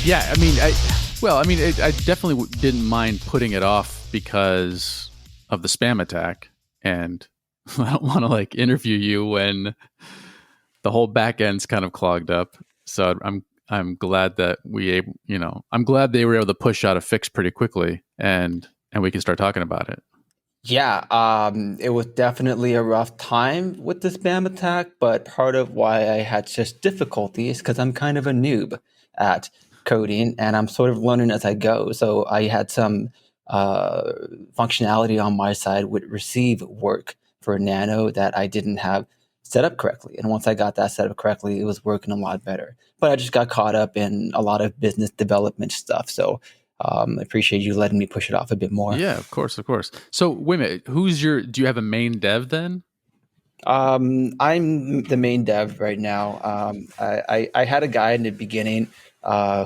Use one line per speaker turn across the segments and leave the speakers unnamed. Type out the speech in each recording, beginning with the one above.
Yeah, I definitely didn't mind putting it off because of the spam attack, and I don't want to like interview you when the whole back end's kind of clogged up. So I'm glad that I'm glad they were able to push out a fix pretty quickly, and we can start talking about it.
Yeah, it was definitely a rough time with the spam attack, but part of why I had such difficulty is because I'm kind of a noob at coding and I'm sort of learning as I go. So I had some functionality on my side with receive work for Nano that I didn't have set up correctly. And once I got that set up correctly, it was working a lot better. But I just got caught up in a lot of business development stuff. So I appreciate you letting me push it off a bit more.
Yeah, of course. So wait a minute, do you have a main dev then?
I'm the main dev right now. I had a guy in the beginning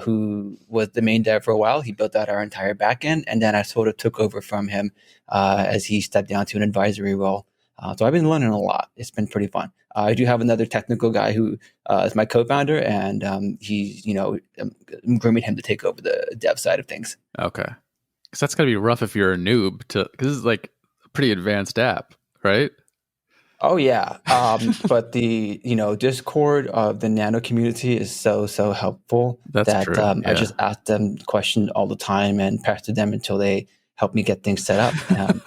who was the main dev for a while. He built out our entire backend, and then I sort of took over from him as he stepped down to an advisory role. So I've been learning a lot. It's been pretty fun. I do have another technical guy who is my co-founder, and he's, I'm grooming him to take over the dev side of things.
Okay, because that's gotta be rough if you're a noob because this is like a pretty advanced app, right?
Oh yeah, but the Discord of the Nano community is so helpful.
That's
that
true. Yeah.
I just ask them questions all the time and pester them until they help me get things set up.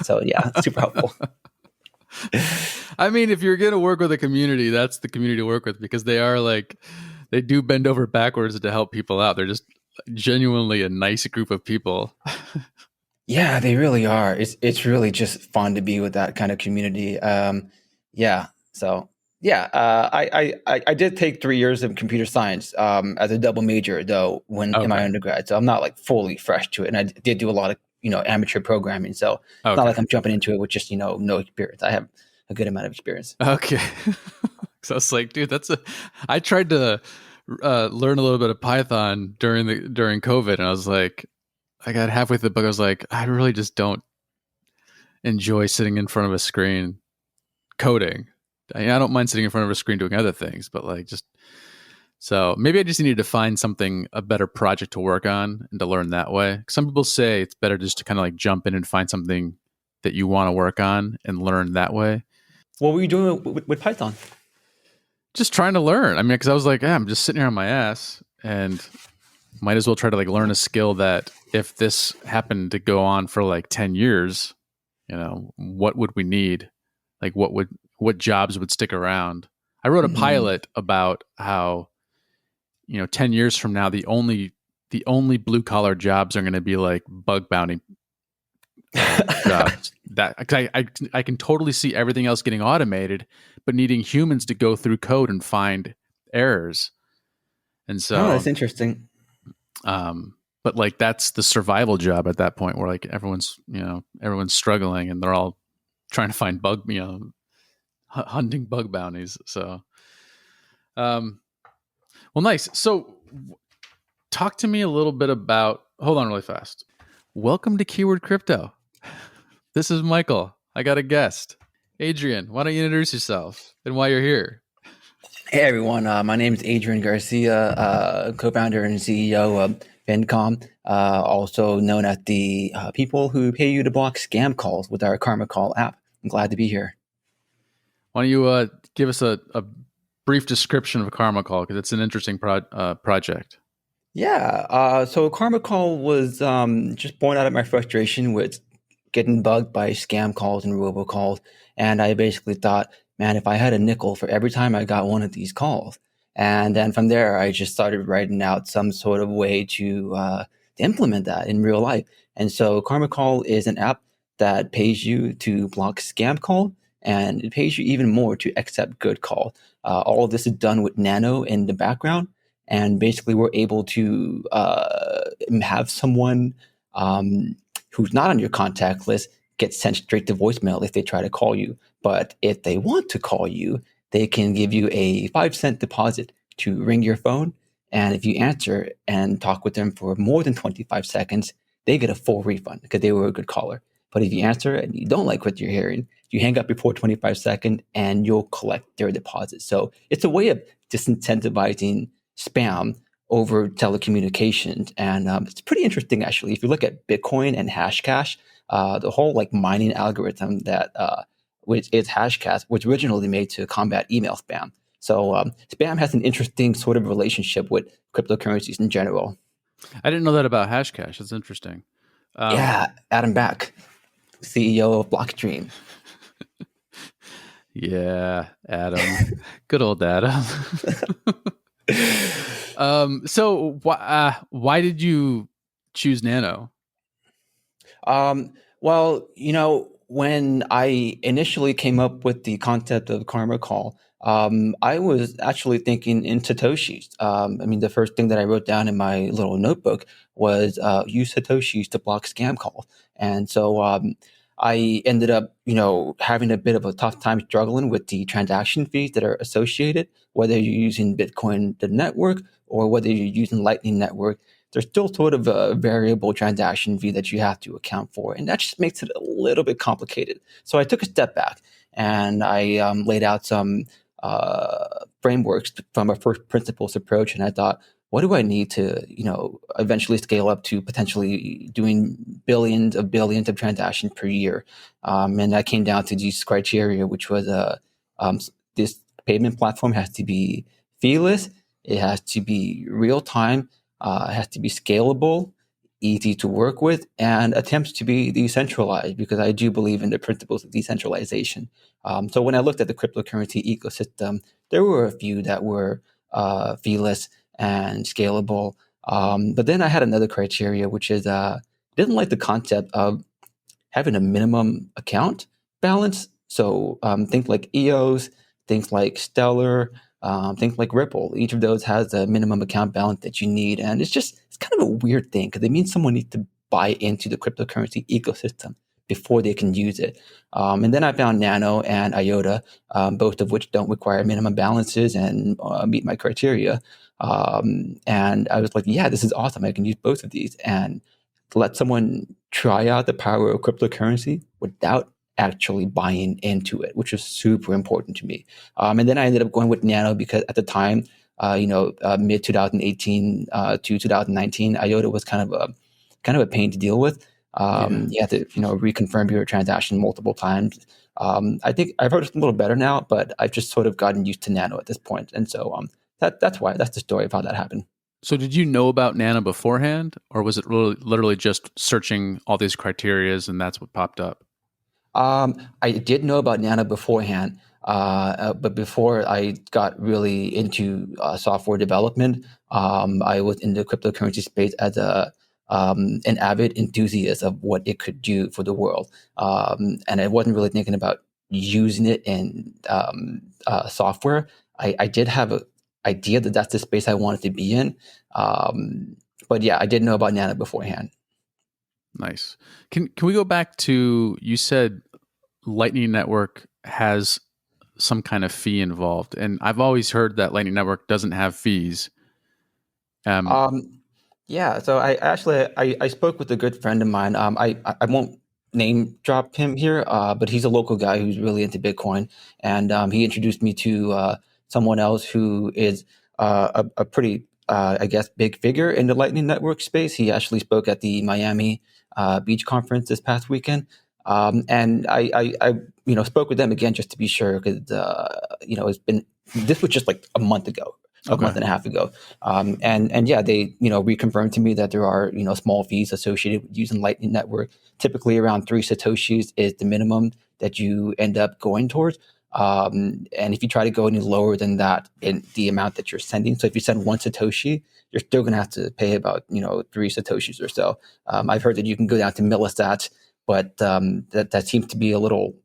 So yeah, it's super helpful.
I mean, if you're gonna work with a community, that's the community to work with because they do bend over backwards to help people out. They're just genuinely a nice group of people.
Yeah, they really are. It's really just fun to be with that kind of community. Yeah. So yeah, I did take 3 years of computer science as a double major though in my undergrad. So I'm not like fully fresh to it, and I did do a lot of amateur programming. So it's not like I'm jumping into it with just no experience. I have a good amount of experience.
Okay. So I was like, dude, I tried to learn a little bit of Python during COVID, and I was like, I got halfway through the book. I was like, I really just don't enjoy sitting in front of a screen coding. I don't mind sitting in front of a screen doing other things, but so maybe I just needed to find a better project to work on and to learn that way. Some people say it's better just to kind of like jump in and find something that you want to work on and learn that way.
What were you doing with Python?
Just trying to learn. I mean, because I was like, I'm just sitting here on my ass and might as well try to like learn a skill that if this happened to go on for like 10 years, what would we need? Like what jobs would stick around? I wrote a pilot about how, 10 years from now, the only blue collar jobs are going to be like bug bounty jobs. I can totally see everything else getting automated, but needing humans to go through code and find errors. And so,
that's interesting.
But like that's the survival job at that point, where like everyone's struggling and they're all trying to find hunting bug bounties. So, well, nice. So, talk to me a little bit about. Hold on, really fast. Welcome to Keyword Crypto. This is Michael. I got a guest, Adrian. Why don't you introduce yourself and why you're here?
Hey everyone, my name is Adrian Garcia, co-founder and CEO of Fyncom, also known as the people who pay you to block scam calls with our KarmaCall app. I'm glad to be here.
Why don't you give us a brief description of KarmaCall, because it's an interesting project.
Yeah, so KarmaCall was just born out of my frustration with getting bugged by scam calls and robocalls, and I basically thought, man, if I had a nickel for every time I got one of these calls. And then from there, I just started writing out some sort of way to implement that in real life. And so KarmaCall is an app that pays you to block scam call, and it pays you even more to accept good call. All of this is done with Nano in the background. And basically, we're able to have someone who's not on your contact list get sent straight to voicemail if they try to call you. But if they want to call you, they can give you a 5-cent deposit to ring your phone. And if you answer and talk with them for more than 25 seconds, they get a full refund because they were a good caller. But if you answer and you don't like what you're hearing, you hang up before 25 seconds and you'll collect their deposit. So it's a way of disincentivizing spam over telecommunications. And it's pretty interesting, actually. If you look at Bitcoin and Hashcash, the whole like mining algorithm that which is Hashcash was originally made to combat email spam. So spam has an interesting sort of relationship with cryptocurrencies in general.
I didn't know that about Hashcash. That's interesting. Um,
Yeah, Adam Back, CEO of Blockstream.
yeah, Adam. Good old Adam. So why did you choose Nano?
Well, when I initially came up with the concept of KarmaCall, I was actually thinking in Satoshis. I mean, the first thing that I wrote down in my little notebook was use Satoshis to block scam calls. And so I ended up, having a bit of a tough time struggling with the transaction fees that are associated, whether you're using Bitcoin, the network, or whether you're using Lightning Network. There's still sort of a variable transaction fee that you have to account for. And that just makes it a little bit complicated. So I took a step back and I laid out some frameworks from a first principles approach. And I thought, what do I need to, eventually scale up to potentially doing billions of transactions per year? And that came down to these criteria, which was this payment platform has to be feeless, it has to be real time, it has to be scalable, easy to work with, and attempts to be decentralized because I do believe in the principles of decentralization. So when I looked at the cryptocurrency ecosystem, there were a few that were feeless and scalable. But then I had another criteria, which is didn't like the concept of having a minimum account balance. So think like EOS, things like Stellar, things like Ripple. Each of those has a minimum account balance that you need, and it's kind of a weird thing because it means someone needs to buy into the cryptocurrency ecosystem before they can use it. And then I found Nano and IOTA, both of which don't require minimum balances and meet my criteria. And I was like, yeah, this is awesome. I can use both of these. And to let someone try out the power of cryptocurrency without actually buying into it, which was super important to me. And then I ended up going with Nano because at the time, mid 2018 to 2019, IOTA was kind of a pain to deal with.
Yeah.
You have to reconfirm your transaction multiple times. I think I've heard it's a little better now, but I've just sort of gotten used to Nano at this point, and so that's the story of how that happened.
So did you know about Nano beforehand, or was it really, literally just searching all these criterias and that's what popped up?
I did know about Nano beforehand, but before I got really into software development, I was in the cryptocurrency space as an avid enthusiast of what it could do for the world, and I wasn't really thinking about using it in software. I did have an idea that that's the space I wanted to be in, but yeah, I did know about Nano beforehand.
Nice. Can we go back to, you said Lightning Network has some kind of fee involved, and I've always heard that Lightning Network doesn't have fees. Um,
Um, yeah, so I spoke with a good friend of mine. I won't name drop him here, but he's a local guy who's really into Bitcoin, and he introduced me to someone else who is a pretty I guess big figure in the Lightning Network space. He actually spoke at the Miami Beach conference this past weekend, and I spoke with them again just to be sure because it's been this was just like a month ago, a
okay.
month and a half ago. And yeah, they reconfirmed to me that there are small fees associated with using Lightning Network. Typically, around 3 satoshis is the minimum that you end up going towards. And if you try to go any lower than that in the amount that you're sending, so if you send 1 satoshi, you're still going to have to pay about 3 satoshis or so. I've heard that you can go down to millisats, but that seems to be a little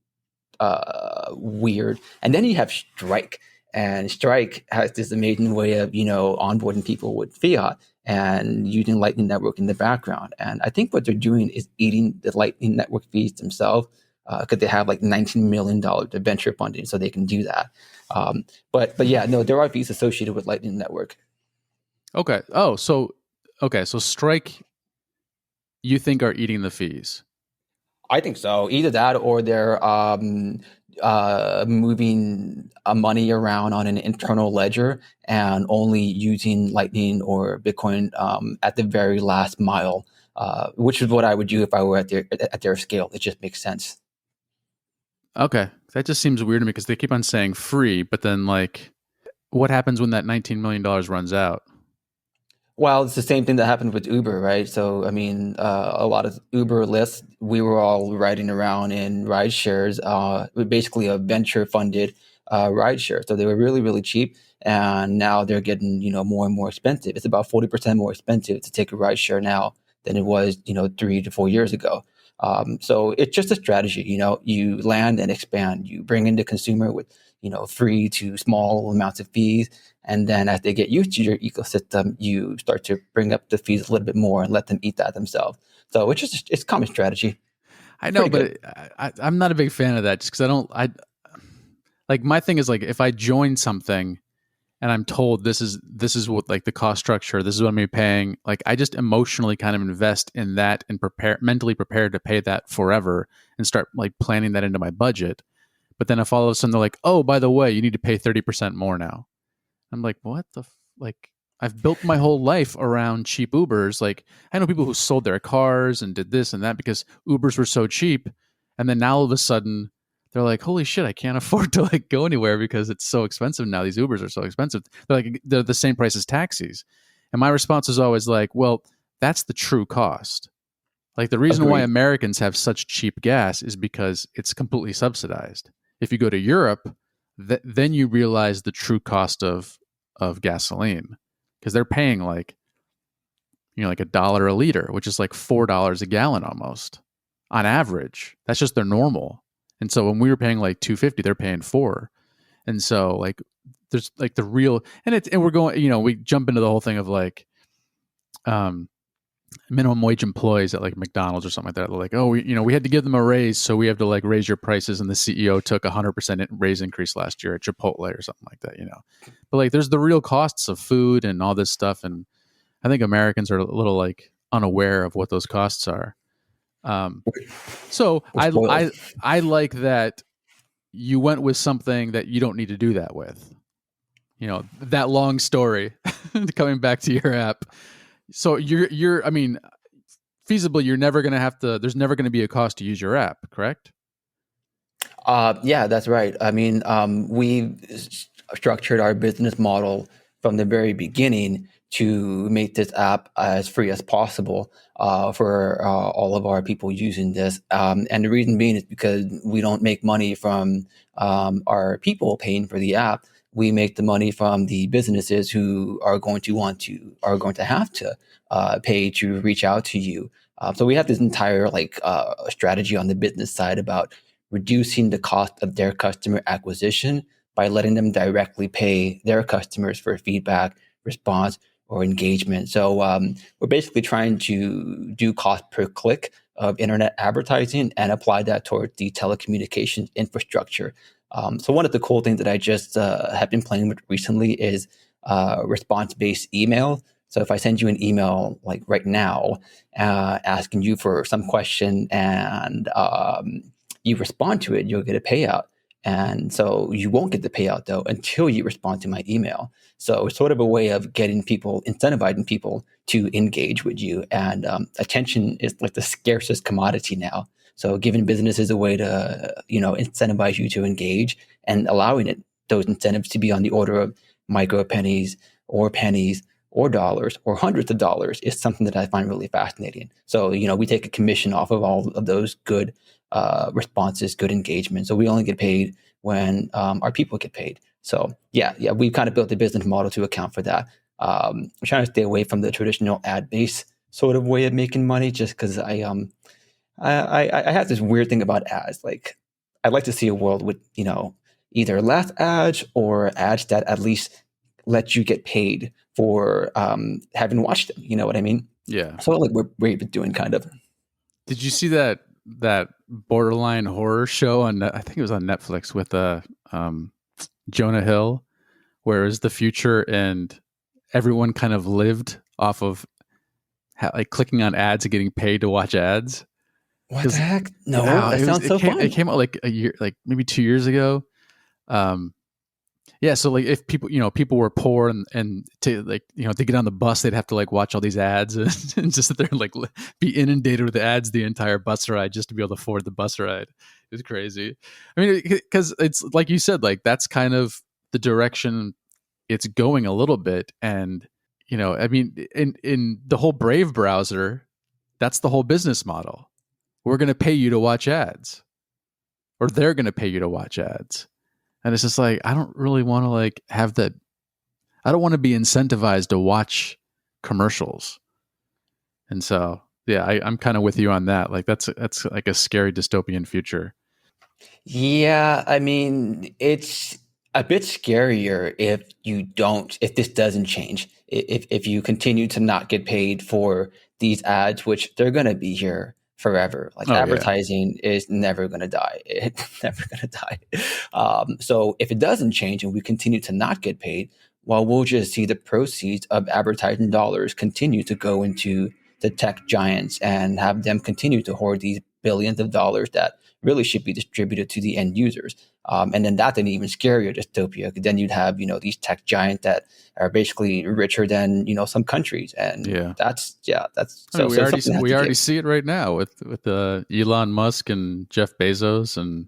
weird. And then you have Strike, and Strike has this amazing way of onboarding people with fiat and using Lightning Network in the background. And I think what they're doing is eating the Lightning Network fees themselves because they have like $19 million of venture funding, so they can do that. But yeah, no, there are fees associated with Lightning Network.
Okay. Oh, so okay. So Strike, you think are eating the fees?
I think so. Either that or they're moving money around on an internal ledger and only using Lightning or Bitcoin at the very last mile, which is what I would do if I were at their scale. It just makes sense.
Okay, that just seems weird to me because they keep on saying free, but then like, what happens when that $19 million runs out?
Well, it's the same thing that happened with Uber, right? So, I mean, a lot of Uber lists, we were all riding around in ride shares, basically a venture funded ride share. So they were really, really cheap. And now they're getting, more and more expensive. It's about 40% more expensive to take a ride share now than it was, 3 to 4 years ago. So it's just a strategy, you land and expand. You bring in the consumer with, free to small amounts of fees. And then as they get used to your ecosystem, you start to bring up the fees a little bit more and let them eat that themselves. So it's common strategy.
I
It's
know,
pretty
but
good.
I'm not a big fan of that just because I don't. I like my thing is like if I join something and I'm told this is what like the cost structure, this is what I'm gonna be paying. Like I just emotionally kind of invest in that and mentally prepared to pay that forever and start like planning that into my budget. But then if all of a sudden they're like, oh, by the way, you need to pay 30% more now. I'm like, what the like? I've built my whole life around cheap Ubers. Like, I know people who sold their cars and did this and that because Ubers were so cheap, and then now all of a sudden they're like, holy shit, I can't afford to like go anywhere because it's so expensive now. These Ubers are so expensive. They're the same price as taxis, and my response is always like, well, that's the true cost. Like the reason why
Agreed.
Americans have such cheap gas is because it's completely subsidized. If you go to Europe, then you realize the true cost of gasoline because they're paying like like $1 a liter, which is like $4 a gallon almost on average. That's just their normal. And so when we were paying like 250, they're paying 4. And so like there's like the real and we're going we jump into the whole thing of like um minimum wage employees at like McDonald's or something like that. They're like, oh, we had to give them a raise, so we have to like raise your prices. And the CEO took 100% raise increase last year at Chipotle or something like that. But like, there's the real costs of food and all this stuff, and I think Americans are a little like unaware of what those costs are. Um, so
We're spoiled.
I like that you went with something that you don't need to do that with. That long story coming back to your app. So you're I mean, feasibly, you're never going to have to, there's never going to be a cost to use your app, correct?
Yeah, that's right. I mean, we structured our business model from the very beginning to make this app as free as possible for all of our people using this. And the reason being is because we don't make money from our people paying for the app. We make the money from the businesses who are going to have to pay to reach out to you. So we have this entire strategy on the business side about reducing the cost of their customer acquisition by letting them directly pay their customers for feedback, response, or engagement. So we're basically trying to do cost per click of internet advertising and apply that towards the telecommunications infrastructure. So one of the cool things that I just have been playing with recently is response-based email. So if I send you an email like right now, asking you for some question and you respond to it, you'll get a payout. And so you won't get the payout though until you respond to my email. So it's sort of a way of getting people, incentivizing people to engage with you. And attention is like the scarcest commodity now. So giving businesses a way to, incentivize you to engage and allowing those incentives to be on the order of micro pennies or dollars or hundreds of dollars is something that I find really fascinating. So, we take a commission off of all of those good responses, good engagement. So we only get paid when our people get paid. So yeah, we kind of built the business model to account for that. I'm trying to stay away from the traditional ad based sort of way of making money, just because I have this weird thing about ads. Like I'd like to see a world with either less ads or ads that at least let you get paid for having watched them. You know what I mean?
Yeah.
So like we're doing kind of.
Did you see that borderline horror show on I think it was on Netflix with Jonah Hill, where it was the future and everyone kind of lived off of like clicking on ads and getting paid to watch ads.
What the
because
heck? No,
wow,
that sounds so
it
fun.
came out like a year, like maybe 2 years ago. Um, yeah, so like if people, people were poor and to like, to get on the bus, they'd have to like watch all these ads and just sit there and like be inundated with ads the entire bus ride just to be able to afford the bus ride. It's crazy. I mean, because it's like you said, like that's kind of the direction it's going a little bit. And I mean, in the whole Brave browser, that's the whole business model. We're going to pay you to watch ads, or they're going to pay you to watch ads. And it's just like, I don't really want to like have that. I don't want to be incentivized to watch commercials. And so, yeah, I'm kind of with you on that. Like that's like a scary dystopian future.
Yeah, I mean, it's a bit scarier if this doesn't change. If you continue to not get paid for these ads, which they're going to be here forever. Like
Oh yeah.
advertising is never going to die. It's never going to die. So if it doesn't change and we continue to not get paid, well, we'll just see the proceeds of advertising dollars continue to go into the tech giants and have them continue to hoard these billions of dollars that really should be distributed to the end users. And then that's an even scarier dystopia. Then you'd have, these tech giants that are basically richer than, some countries. And
Yeah.
that's
I mean,
so something has
we
to
already
give.
see it right now with Elon Musk and Jeff Bezos and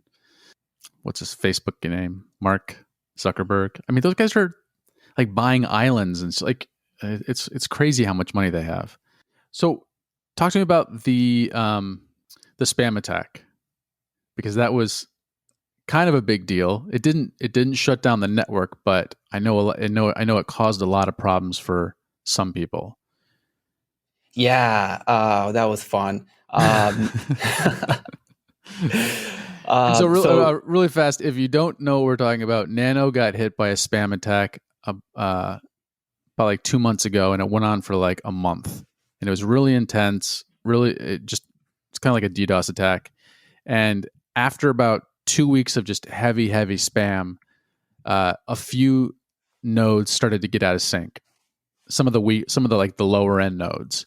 what's his Facebook name, Mark Zuckerberg. I mean, those guys are like buying islands and like it's crazy how much money they have. So, talk to me about the spam attack, because that was kind of a big deal. It didn't shut down the network, but I know it caused a lot of problems for some people.
Yeah, that was fun.
And so,
So
really fast, if you don't know what we're talking about, Nano got hit by a spam attack about like 2 months ago, and it went on for like a month, and it was really intense. Really, it's kind of like a DDoS attack. And after about 2 weeks of just heavy spam, a few nodes started to get out of sync. Some of the like the lower end nodes,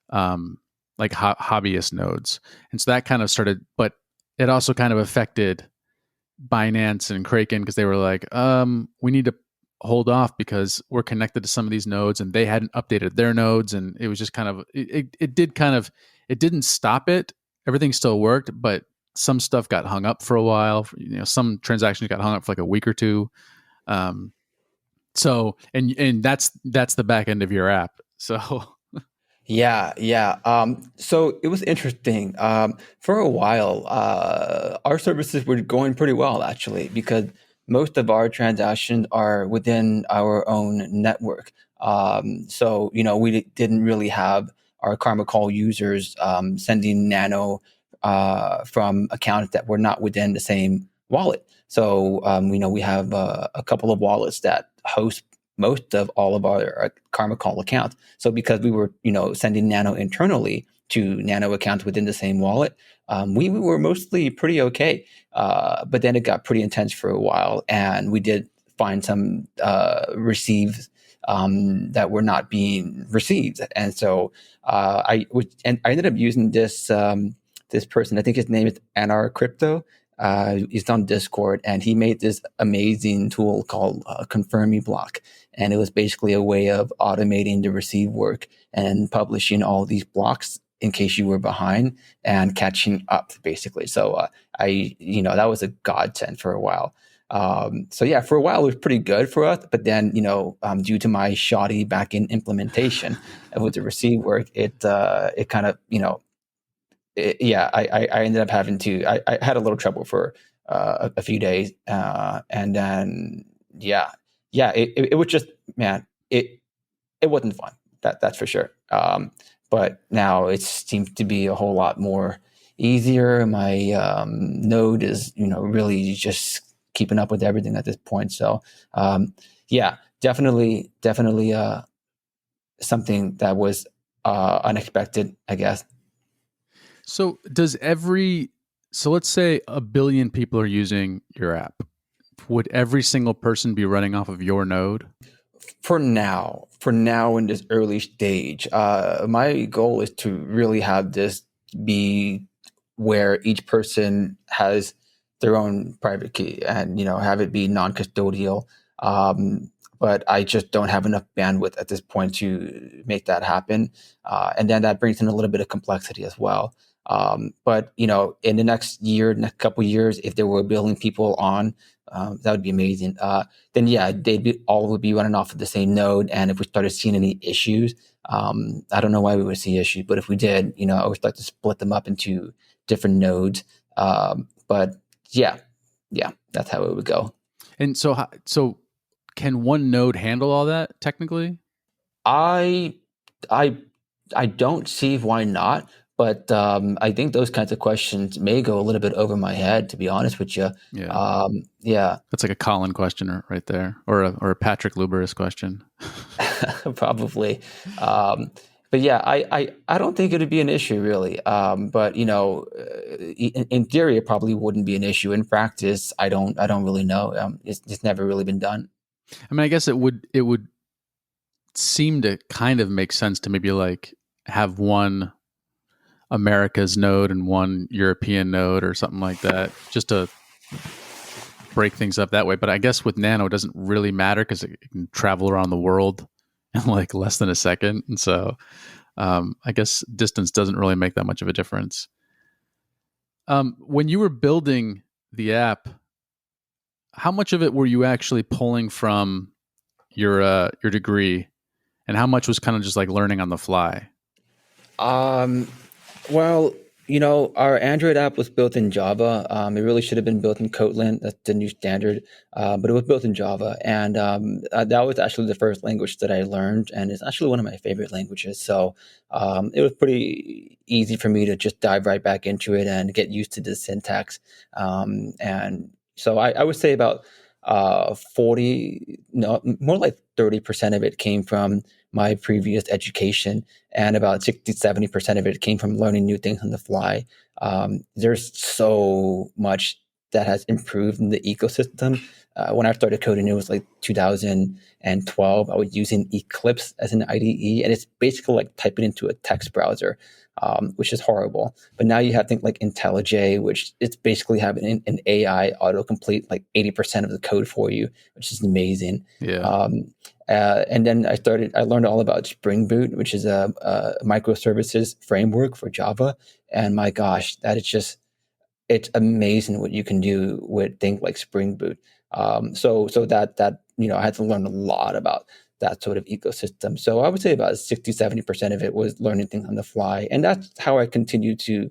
um, like hobbyist nodes, and so that kind of started. But it also kind of affected Binance and Kraken because they were like, we need to hold off because we're connected to some of these nodes and they hadn't updated their nodes, and it was just kind of it didn't stop it. Everything still worked, but some stuff got hung up for a while. Some transactions got hung up for like a week or two. Um, so and that's the back end of your app. So
yeah, yeah. So it was interesting. For a while, our services were going pretty well actually, because most of our transactions are within our own network. So we didn't really have our KarmaCall users sending Nano from accounts that were not within the same wallet. So we have a couple of wallets that host most of all of our KarmaCall accounts. So because we were, sending Nano internally to Nano accounts within the same wallet, we were mostly pretty okay. But then it got pretty intense for a while, and we did find some receives that were not being received. And so and I ended up using this person. I think his name is Anar Crypto. He's on Discord, and he made this amazing tool called Confirm Me Block, and it was basically a way of automating the receive work and publishing all these blocks in case you were behind and catching up, basically. So that was a godsend for a while. So yeah, for a while it was pretty good for us, but then due to my shoddy backend implementation with the receive work, it kind of I ended up having to. I had a little trouble for a few days, and then it was just, man, it wasn't fun. That's for sure. But now it seems to be a whole lot more easier. My node is really just keeping up with everything at this point. So yeah, definitely something that was unexpected, I guess.
so let's say a billion people are using your app. Would every single person be running off of your node?
For now in this early stage, my goal is to really have this be where each person has their own private key and, have it be non-custodial. But I just don't have enough bandwidth at this point to make that happen. And then that brings in a little bit of complexity as well. But in the next couple years, if there were a billion people on, that would be amazing. Then yeah, all would be running off of the same node. And if we started seeing any issues, I don't know why we would see issues, but if we did, I would like to split them up into different nodes. But yeah, that's how it would go.
And so can one node handle all that technically?
I I I don't see why not, but I think those kinds of questions may go a little bit over my head, to be honest with you.
Yeah.
Yeah,
That's like a Colin question right there, or a Patrick Luberis question.
probably. But yeah, I don't think it'd be an issue really. But in theory, it probably wouldn't be an issue. In practice, I don't really know. It's never really been done.
I mean, I guess it would seem to kind of make sense to maybe like have one America's node and one European node or something like that, just to break things up that way. But I guess with Nano, it doesn't really matter because it can travel around the world in like less than a second. And so I guess distance doesn't really make that much of a difference. When you were building the app, how much of it were you actually pulling from your degree, and how much was kind of just like learning on the fly?
Um, well, our Android app was built in Java. It really should have been built in Kotlin. That's the new standard. But it was built in Java. And that was actually the first language that I learned. And it's actually one of my favorite languages. So it was pretty easy for me to just dive right back into it and get used to the syntax. And so I would say about 40, no, more like 30% of it came from my previous education, and about 60-70% of it came from learning new things on the fly. There's so much that has improved in the ecosystem. When I started coding, it was like 2012. I was using Eclipse as an IDE, and it's basically like typing into a text browser, which is horrible. But now you have things like IntelliJ, which it's basically having an AI autocomplete like 80% of the code for you, which is amazing.
Yeah.
And then I learned all about Spring Boot, which is a microservices framework for Java. And my gosh, it's amazing what you can do with things like Spring Boot. So that I had to learn a lot about that sort of ecosystem. So I would say about 60-70% of it was learning things on the fly. And that's how I continue to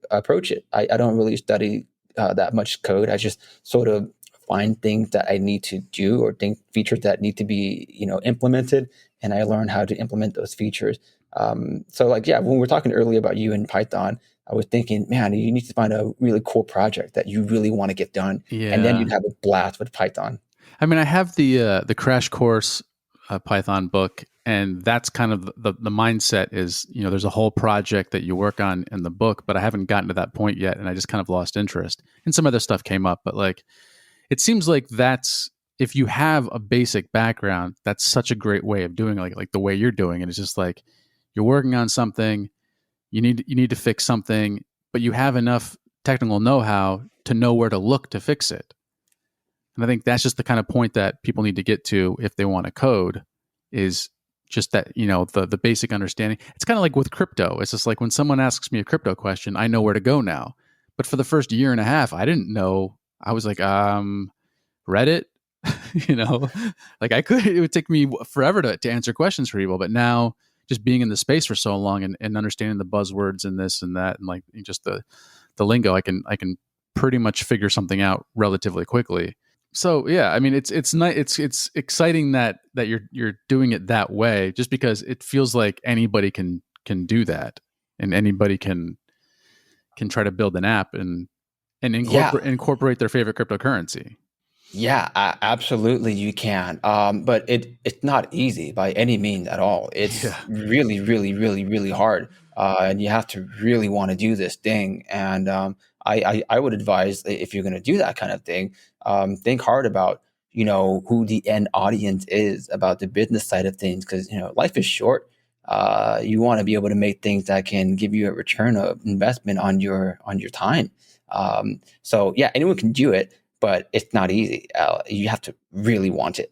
approach it. I don't really study that much code. I just sort of find things that I need to do, or think features that need to be, implemented, and I learn how to implement those features. So like, yeah, when we are talking earlier about you and Python, I was thinking, man, you need to find a really cool project that you really want to get done, and then
Yeah.
you'd have a blast with Python.
I mean, I have the crash course Python book, and that's kind of the mindset is, there's a whole project that you work on in the book, but I haven't gotten to that point yet, and I just kind of lost interest. And some other stuff came up, but like, it seems like that's, if you have a basic background, that's such a great way of doing it, like the way you're doing it. It's just like you're working on something, you need to fix something, but you have enough technical know-how to know where to look to fix it. And I think that's just the kind of point that people need to get to if they want to code, is just that, the basic understanding. It's kind of like with crypto. It's just like when someone asks me a crypto question, I know where to go now. But for the first year and a half, I didn't know. I was like, Reddit, like it would take me forever to answer questions for people. But now, just being in the space for so long and understanding the buzzwords and this and that, and like just the lingo, I can pretty much figure something out relatively quickly. So yeah, I mean, it's nice. It's exciting that you're doing it that way, just because it feels like anybody can do that, and anybody can try to build an app and
Yeah,
incorporate their favorite cryptocurrency.
yeah, absolutely you can. But it's not easy by any means at all. It's
Yeah.
really, really, really, really hard. And you have to really want to do this thing. And I would advise, if you're going to do that kind of thing, think hard about, who the end audience is, about the business side of things, because, life is short. You want to be able to make things that can give you a return of investment on your time. So yeah, anyone can do it, but it's not easy. You have to really want it.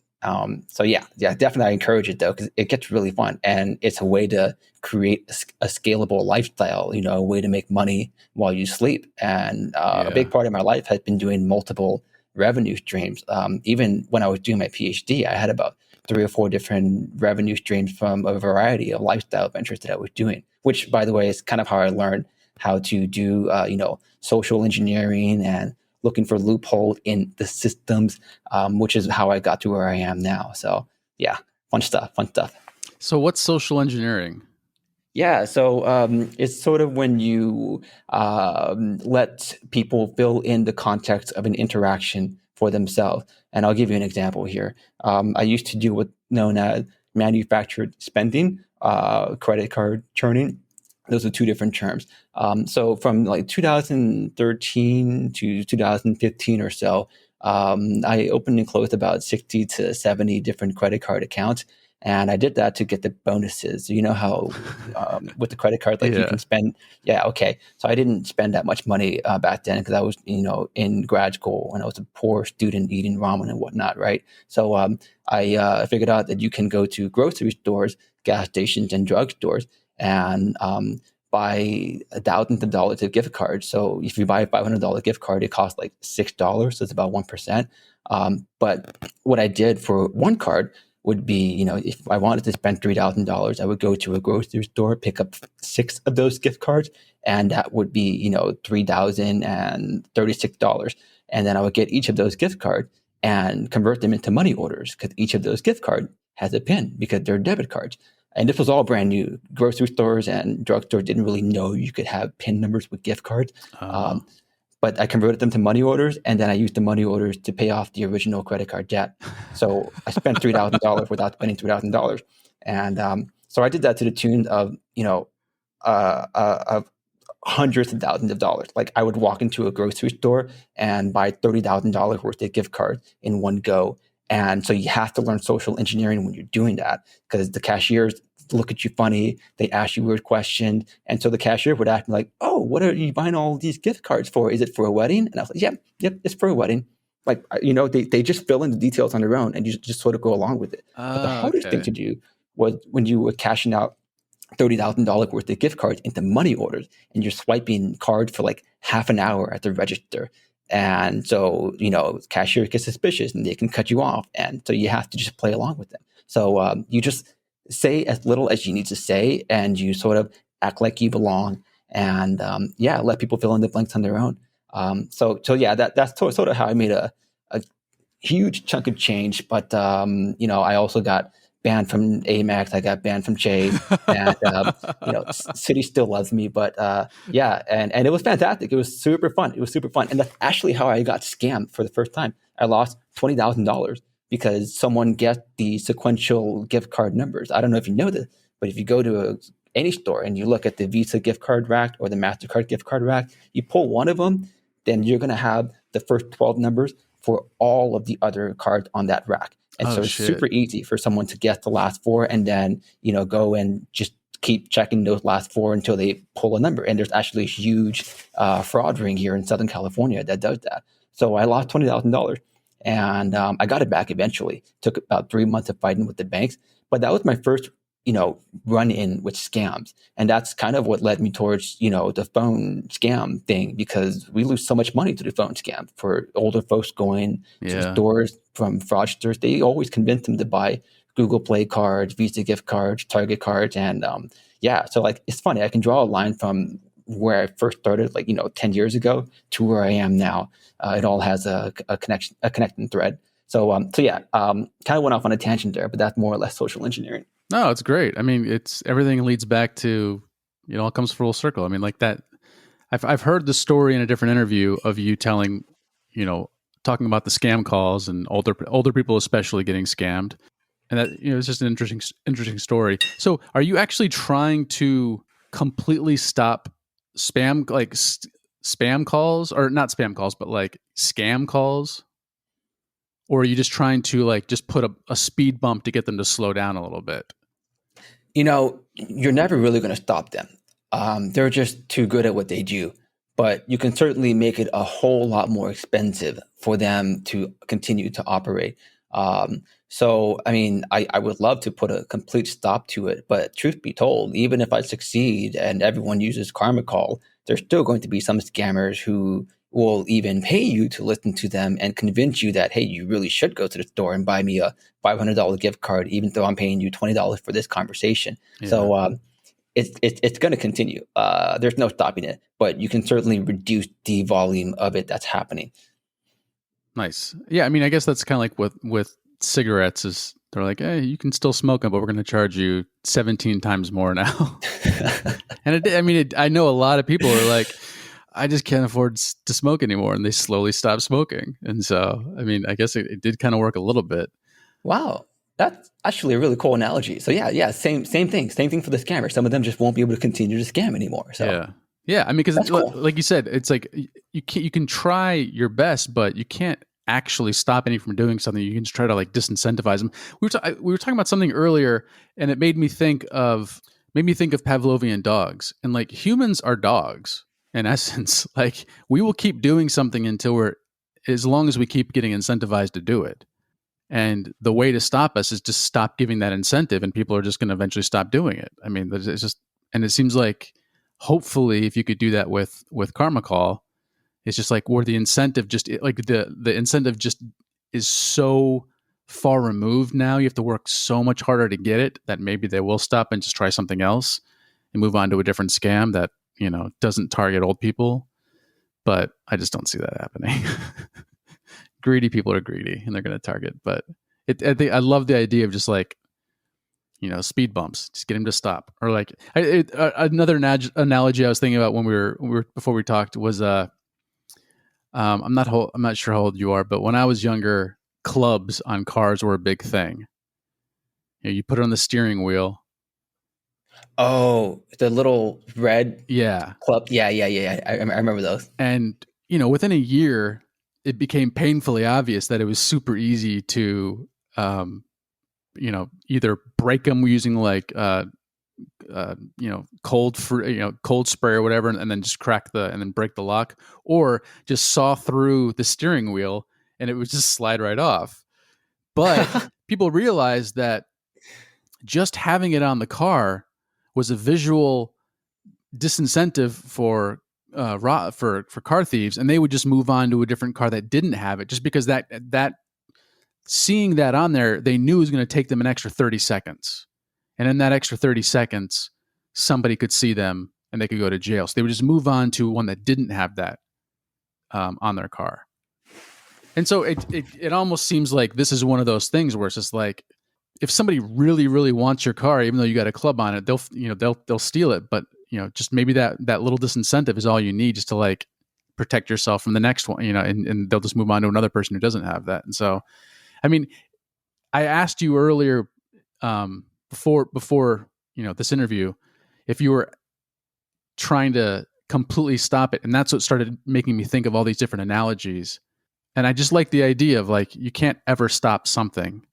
So yeah, definitely I encourage it though, because it gets really fun, and it's a way to create a scalable lifestyle. A way to make money while you sleep. And a big part of my life has been doing multiple revenue streams. Even when I was doing my PhD, I had about 3 or 4 different revenue streams from a variety of lifestyle ventures that I was doing. Which, by the way, is kind of how I learned how to do social engineering and looking for loopholes in the systems, which is how I got to where I am now. So yeah, fun stuff.
So what's social engineering?
Yeah, so it's sort of when you let people fill in the context of an interaction for themselves. And I'll give you an example here. I used to do what's known as manufactured spending, credit card churning. Those are 2 different terms. So from like 2013 to 2015 or so, I opened and closed about 60 to 70 different credit card accounts. And I did that to get the bonuses. You know how with the credit card, like you can spend. Yeah, okay. So I didn't spend that much money back then because I was, in grad school when I was a poor student eating ramen and whatnot, right? So I figured out that you can go to grocery stores, gas stations, and drugstores and buy thousands of dollars of gift cards. So if you buy a $500 gift card, it costs like $6. So it's about 1%. But what I did for one card would be, if I wanted to spend $3,000, I would go to a grocery store, pick up 6 of those gift cards, and that would be, $3,036. And then I would get each of those gift cards and convert them into money orders because each of those gift cards has a PIN because they're debit cards. And this was all brand new. Grocery stores and drugstores didn't really know you could have PIN numbers with gift cards. But I converted them to money orders, and then I used the money orders to pay off the original credit card debt. So I spent $3,000 without spending $3,000, and so I did that to the tune of of hundreds of thousands of dollars. Like I would walk into a grocery store and buy $30,000 worth of gift cards in one go. And so you have to learn social engineering when you're doing that because the cashiers look at you funny. They ask you weird questions. And so the cashier would ask me like, oh, what are you buying all these gift cards for? Is it for a wedding? And I was like, yep, it's for a wedding. Like, they just fill in the details on their own and you just sort of go along with it. But the hardest thing to do was when you were cashing out $30,000 worth of gift cards into money orders and you're swiping cards for like half an hour at the register. And so, cashier gets suspicious and they can cut you off. And so you have to just play along with them. So you just say as little as you need to say and you sort of act like you belong and let people fill in the blanks on their own. So yeah, that's sort of how I made a huge chunk of change. But, I also got banned from Amex. I got banned from Chase, and Citi still loves me. But and it was fantastic. It was super fun. And that's actually how I got scammed for the first time. I lost $20,000 because someone guessed the sequential gift card numbers. I don't know if you know this, but if you go to any store and you look at the Visa gift card rack or the MasterCard gift card rack, you pull one of them, then you're going to have the first 12 numbers for all of the other cards on that rack. And so it's super easy for someone to guess the last 4 and then, go and just keep checking those last 4 until they pull a number. And there's actually a huge fraud ring here in Southern California that does that. So I lost $20,000 and I got it back eventually. Took about 3 months of fighting with the banks. But that was my first, run in with scams. And that's kind of what led me towards, the phone scam thing, because we lose so much money to the phone scam for older folks going to stores from fraudsters. They always convince them to buy Google Play cards, Visa gift cards, Target cards. And so like, it's funny. I can draw a line from where I first started, 10 years ago to where I am now. It all has a connecting thread. So kind of went off on a tangent there, but that's more or less social engineering.
No, it's great. I mean, it's everything leads back to, it comes full circle. I mean, like that. I've heard the story in a different interview of you telling, talking about the scam calls and older people especially getting scammed, and that it's just an interesting story. So, are you actually trying to completely stop spam spam calls, or not spam calls, but like scam calls? Or are you just trying to just put a speed bump to get them to slow down a little bit?
You're never really going to stop them. They're just too good at what they do. But you can certainly make it a whole lot more expensive for them to continue to operate. So, I mean, I would love to put a complete stop to it. But truth be told, even if I succeed and everyone uses KarmaCall, there's still going to be some scammers who will even pay you to listen to them and convince you that, hey, you really should go to the store and buy me a $500 gift card, even though I'm paying you $20 for this conversation.
Yeah.
So it's going to continue. There's no stopping it, but you can certainly reduce the volume of it that's happening.
Nice. Yeah, I mean, I guess that's kind of like with cigarettes is they're like, hey, you can still smoke them, but we're going to charge you 17 times more now. And I know a lot of people are like, I just can't afford to smoke anymore, and they slowly stop smoking. And so, I mean, I guess it did kind of work a little bit.
Wow. That's actually a really cool analogy. So yeah, same thing for the scammer. Some of them just won't be able to continue to scam anymore. So
yeah. I mean, because
cool.
Like you said, it's like you can try your best, but you can't actually stop any from doing something. You can just try to like disincentivize them. We were talking about something earlier, and it made me think of Pavlovian dogs, and like humans are dogs in essence. Like we will keep doing something until as long as we keep getting incentivized to do it. And the way to stop us is just stop giving that incentive, and people are just going to eventually stop doing it. I mean, it's just, and it seems like hopefully if you could do that with KarmaCall, it's just like where the incentive just like the incentive just is so far removed now. You have to work so much harder to get it that maybe they will stop and just try something else and move on to a different scam that, doesn't target old people. But I just don't see that happening. Greedy people are greedy and they're going to target. But I love the idea of just like, speed bumps, just get him to stop. Or like another analogy I was thinking about when we were before we talked was I'm not sure how old you are, but when I was younger, clubs on cars were a big thing. You put it on the steering wheel.
Oh, the little red club. Yeah. I remember those.
And, within a year, it became painfully obvious that it was super easy to, either break them using like, cold spray or whatever, and then just and then break the lock, or just saw through the steering wheel and it would just slide right off. But people realized that just having it on the car was a visual disincentive for car thieves, and they would just move on to a different car that didn't have it, just because that seeing that on there, they knew it was going to take them an extra 30 seconds. And in that extra 30 seconds, somebody could see them and they could go to jail. So they would just move on to one that didn't have that on their car. And so it almost seems like this is one of those things where it's just like, if somebody really, really wants your car, even though you got a club on it, they'll steal it. But just maybe that little disincentive is all you need just to like protect yourself from the next one, and they'll just move on to another person who doesn't have that. And so, I mean, I asked you earlier before this interview if you were trying to completely stop it, and that's what started making me think of all these different analogies. And I just like the idea of like, you can't ever stop something,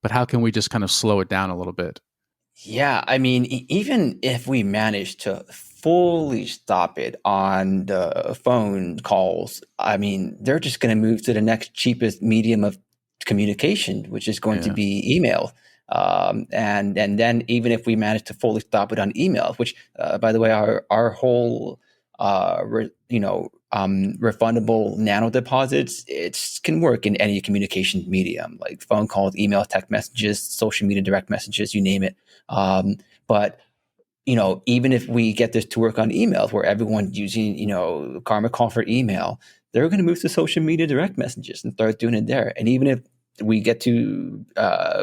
but how can we just kind of slow it down a little bit?
Yeah, I mean, even if we manage to fully stop it on the phone calls, I mean, they're just going to move to the next cheapest medium of communication, which is going to be email. And then even if we manage to fully stop it on email, which, by the way, our whole refundable nano deposits, it can work in any communication medium, like phone calls, email, text messages, social media, direct messages, you name it. But even if we get this to work on emails where everyone's using, KarmaCall for email, they're going to move to social media direct messages and start doing it there. And even if we get to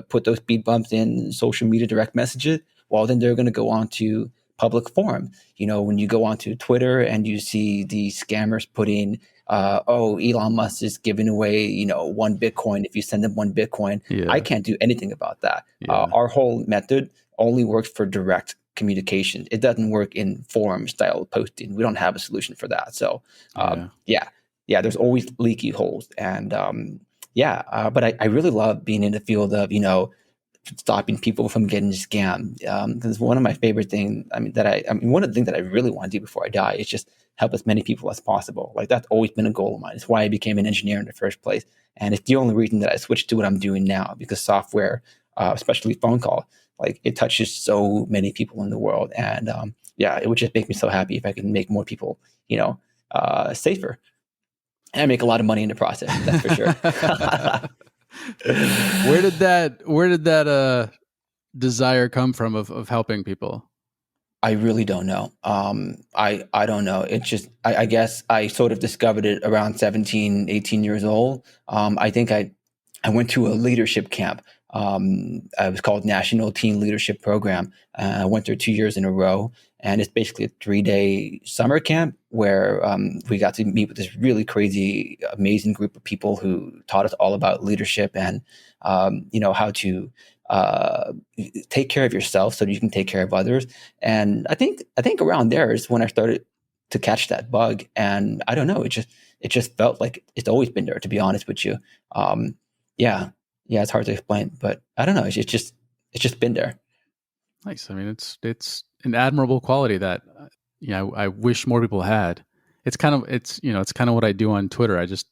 put those speed bumps in social media direct messages, well, then they're going to go on to public forum. When you go onto Twitter and you see the scammers putting, Elon Musk is giving away, 1 Bitcoin if you send them 1 Bitcoin. Yeah. I can't do anything about that. Yeah. Our whole method only works for direct communication. It doesn't work in forum style posting. We don't have a solution for that. So, there's always leaky holes. And, but I really love being in the field of, stopping people from getting scammed. Because one of my favorite things, one of the things that I really want to do before I die is just help as many people as possible. Like that's always been a goal of mine. It's why I became an engineer in the first place. And it's the only reason that I switched to what I'm doing now, because software, especially phone call, like it touches so many people in the world. And it would just make me so happy if I could make more people, safer and make a lot of money in the process. That's for sure.
Where did that desire come from of helping people?
I really don't know. I don't know. It's just, I guess I sort of discovered it around 17, 18 years old. I think I went to a leadership camp. It was called National Teen Leadership Program. I went there 2 years in a row, and it's basically a 3-day summer camp where we got to meet with this really crazy, amazing group of people who taught us all about leadership and how to take care of yourself so that you can take care of others. And I think around there is when I started to catch that bug. And I don't know, it just felt like it's always been there, to be honest with you. It's hard to explain, but I don't know. It's just been there.
Nice. I mean, it's an admirable quality that I wish more people had. It's kind of what I do on Twitter. I just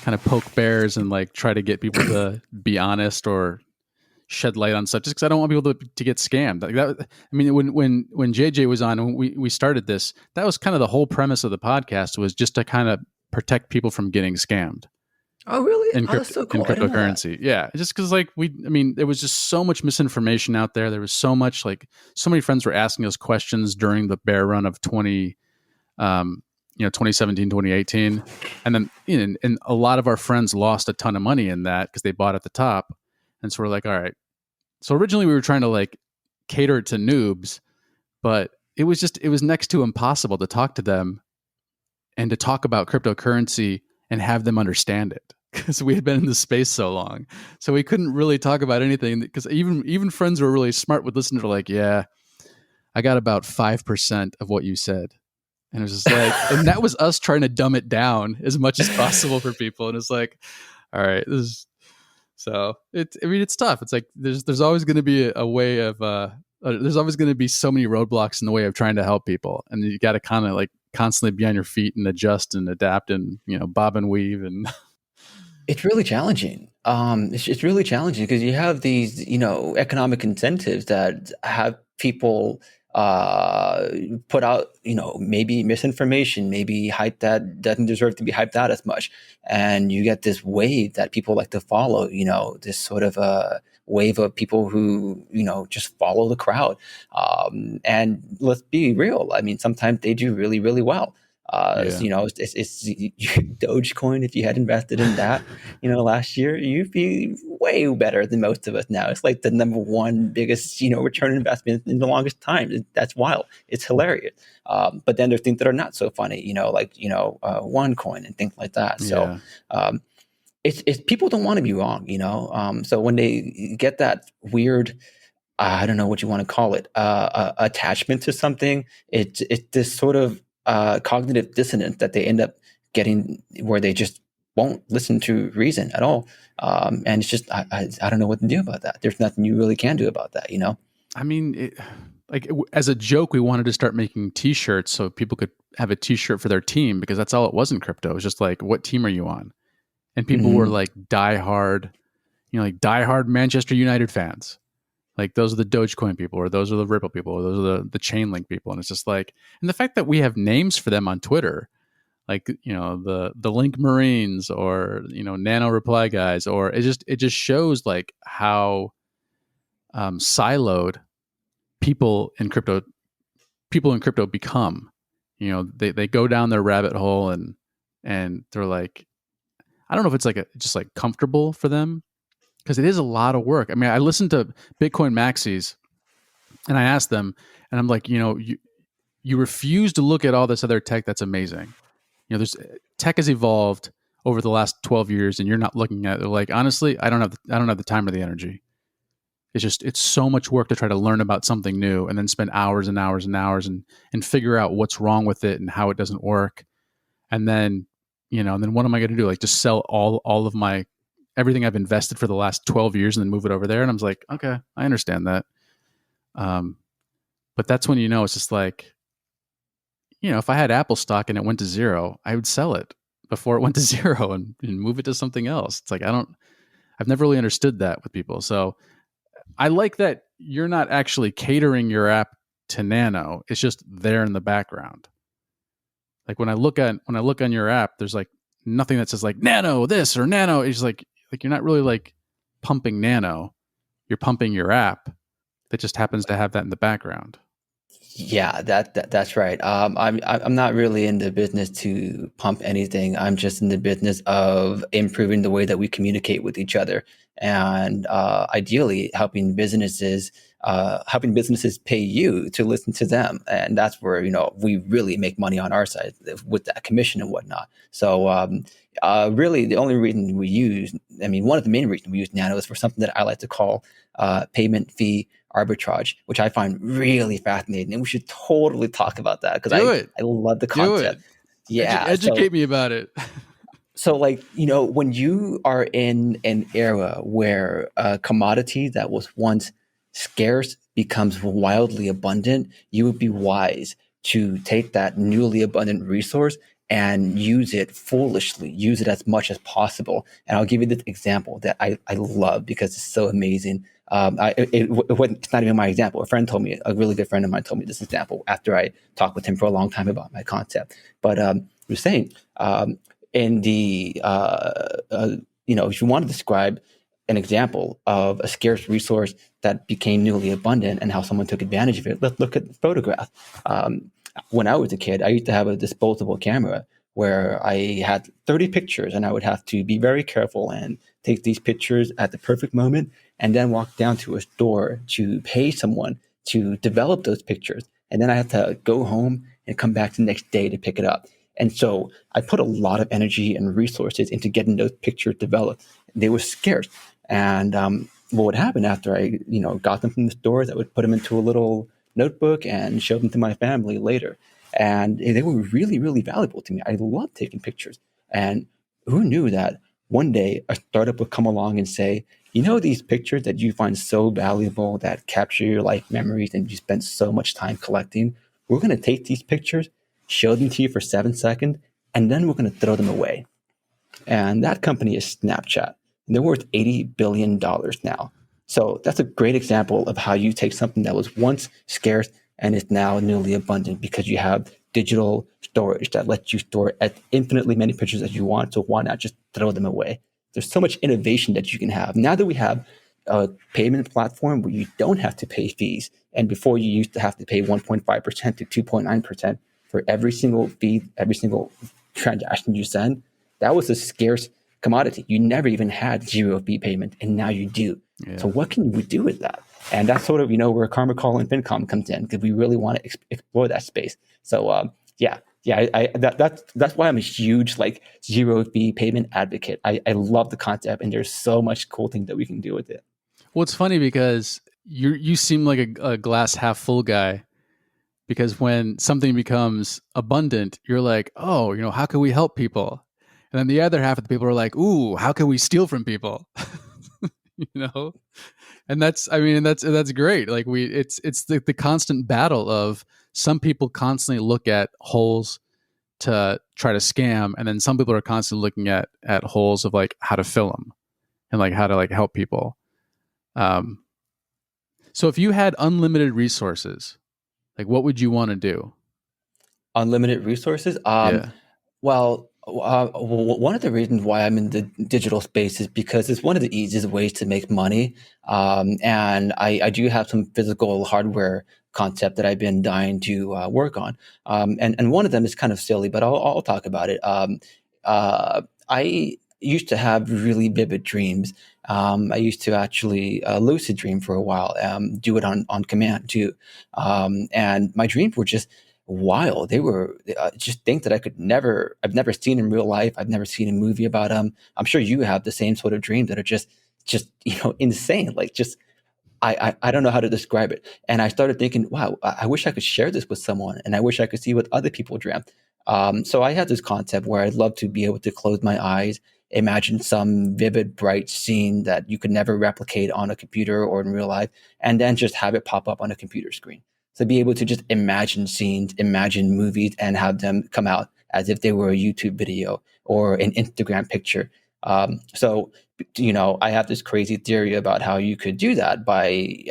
kind of poke bears and like try to get people to be honest or shed light on stuff, just because I don't want people to get scammed. Like that. I mean, when JJ was on, when we started this, that was kind of the whole premise of the podcast, was just to kind of protect people from getting scammed.
Oh, really?
That's so cool. In cryptocurrency. Yeah. Just because there was just so much misinformation out there. There was so much, so many friends were asking us questions during the bear run of 2017, 2018. And then, and a lot of our friends lost a ton of money in that because they bought at the top. And so we're like, all right. So originally we were trying to cater it to noobs, but it was next to impossible to talk to them and to talk about cryptocurrency and have them understand it, because we had been in the space so long. So we couldn't really talk about anything, because even friends who were really smart would listen to like, yeah, I got about 5% of what you said. And it was just like, and that was us trying to dumb it down as much as possible for people. And it's like, all right, it's tough. It's like, there's always going to be a way of, there's always going to be so many roadblocks in the way of trying to help people. And you got to kind of constantly be on your feet and adjust and adapt and, bob and weave. And
it's really challenging. It's really challenging because you have these, economic incentives that have people put out, maybe misinformation, maybe hype that doesn't deserve to be hyped out as much. And you get this wave that people like to follow, this sort of a wave of people who, just follow the crowd. And let's be real. I mean, sometimes they do really, really well. It's Dogecoin. If you had invested in that, last year, you'd be way better than most of us now. It's like the number one biggest, return investment in the longest time. That's wild. It's hilarious. But then there's things that are not so funny, OneCoin and things like that. So, it's people don't want to be wrong, so when they get that weird, I don't know what you want to call it, attachment to something, it's this sort of cognitive dissonance that they end up getting, where they just won't listen to reason at all. And it's just, I don't know what to do about that. There's nothing you really can do about that,
I mean, as a joke, we wanted to start making t-shirts so people could have a t-shirt for their team, because that's all it was in crypto. It was just like, what team are you on? And people were like diehard Manchester United fans. Like, those are the Dogecoin people, or those are the Ripple people, or those are the Chainlink people. And it's just like, and the fact that we have names for them on Twitter, like, the Link Marines, or, Nano Reply Guys, or it just shows like how siloed people in crypto become. They go down their rabbit hole and they're like, I don't know if it's just comfortable for them, because it is a lot of work. I mean, I listened to Bitcoin Maxis and I asked them, and I'm like, you refuse to look at all this other tech that's amazing. There's tech has evolved over the last 12 years and you're not looking at it. Like, honestly, I don't have the time or the energy. It's so much work to try to learn about something new and then spend hours and hours and hours and figure out what's wrong with it and how it doesn't work. And then, and then what am I going to do? Like, just sell all of my everything I've invested for the last 12 years and then move it over there. And I was like, okay, I understand that. But that's when, it's just like, if I had Apple stock and it went to zero, I would sell it before it went to zero and move it to something else. It's like, I've never really understood that with people. So I like that you're not actually catering your app to Nano. It's just there in the background. Like when I look on your app, there's like nothing that says like Nano this or Nano. It's like you're not really like pumping Nano. You're pumping your app that just happens to have that in the background.
Yeah, that's right. I'm not really in the business to pump anything. I'm just in the business of improving the way that we communicate with each other, and ideally helping businesses pay you to listen to them, and that's where we really make money on our side with that commission and whatnot. So really, the only reason one of the main reasons we use Nano is for something that I like to call payment fee arbitrage, which I find really fascinating, and we should totally talk about that because I love the concept. Yeah,
educate me about it.
So like, when you are in an era where a commodity that was once scarce becomes wildly abundant, you would be wise to take that newly abundant resource and use it foolishly, use it as much as possible. And I'll give you this example that I love because it's so amazing. It's not even my example. A really good friend of mine told me this example after I talked with him for a long time about my concept. But he was saying, in the if you want to describe an example of a scarce resource that became newly abundant and how someone took advantage of it, let's look at the photograph. When I was a kid, I used to have a disposable camera where I had 30 pictures, and I would have to be very careful and take these pictures at the perfect moment and then walk down to a store to pay someone to develop those pictures. And then I had to go home and come back the next day to pick it up. And so I put a lot of energy and resources into getting those pictures developed. They were scarce. And what would happen after I, got them from the stores, I would put them into a little notebook and show them to my family later. And they were really, really valuable to me. I loved taking pictures. And who knew that one day a startup would come along and say, these pictures that you find so valuable that capture your life memories and you spent so much time collecting, we're going to take these pictures, show them to you for 7 seconds, and then we're going to throw them away. And that company is Snapchat. And they're worth $80 billion now. So that's a great example of how you take something that was once scarce and is now newly abundant because you have digital storage that lets you store as infinitely many pictures as you want. So why not just throw them away? There's so much innovation that you can have. Now that we have a payment platform where you don't have to pay fees, and before you used to have to pay 1.5% to 2.9% for every single fee, every single transaction you send, that was a scarce commodity. You never even had zero fee payment, and now you do. Yeah. So what can we do with that? And that's sort of, where KarmaCall and Fyncom comes in, because we really want to explore that space. So that's why I'm a huge zero fee payment advocate. I love the concept, and there's so much cool things that we can do with it.
Well, it's funny because you seem like a glass half full guy, because when something becomes abundant, you're like, oh, how can we help people? And then the other half of the people are like, ooh, how can we steal from people? And that's great. Like it's the constant battle of some people constantly look at holes to try to scam, and then some people are constantly looking at holes of how to fill them and how to help people. So if you had unlimited resources, what would you want to do?
Unlimited resources?
Yeah.
Well, one of the reasons why I'm in the digital space is because it's one of the easiest ways to make money. And I do have some physical hardware concept that I've been dying to work on. And one of them is kind of silly, but I'll talk about it. I used to have really vivid dreams. I used to actually lucid dream for a while, do it on command too. And my dreams were just wild. They were just things that I've never seen in real life. I've never seen a movie about them. I'm sure you have the same sort of dreams that are just insane. I don't know how to describe it. And I started thinking, wow, I wish I could share this with someone, and I wish I could see what other people dreamt. So I had this concept where I'd love to be able to close my eyes imagine some vivid, bright scene that you could never replicate on a computer or in real life, and then just have it pop up on a computer screen. So be able to just imagine scenes, imagine movies, and have them come out as if they were a YouTube video or an Instagram picture. So, I have this crazy theory about how you could do that by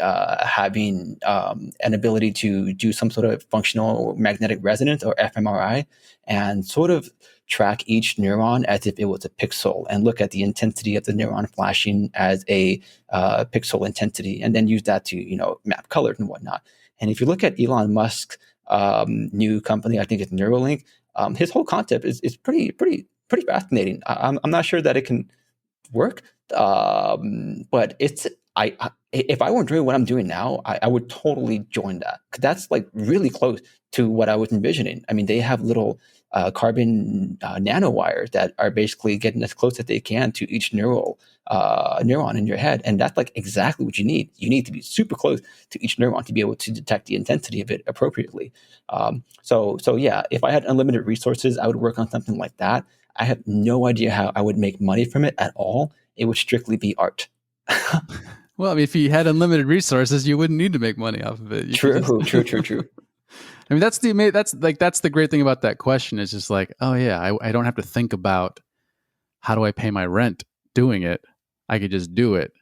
having an ability to do some sort of functional magnetic resonance or fMRI and sort of track each neuron as if it was a pixel and look at the intensity of the neuron flashing as a pixel intensity, and then use that to map colors and whatnot. And if you look at Elon Musk's new company, I think it's Neuralink, his whole concept is pretty fascinating. I'm not sure that it can work, but if I were doing what I'm doing now, I would totally join that, because that's like really close to what I was envisioning. I mean, they have little carbon nanowires that are basically getting as close as they can to each neuron in your head, and that's like exactly what you need. You need to be super close to each neuron to be able to detect the intensity of it appropriately. So yeah, if I had unlimited resources, I would work on something like that. I have no idea how I would make money from it at all. It would strictly be art.
Well, I mean, if you had unlimited resources, you wouldn't need to make money off of it.
True.
I mean, that's the great thing about that question, is just like, oh yeah, I don't have to think about how do I pay my rent doing it. I could just do it.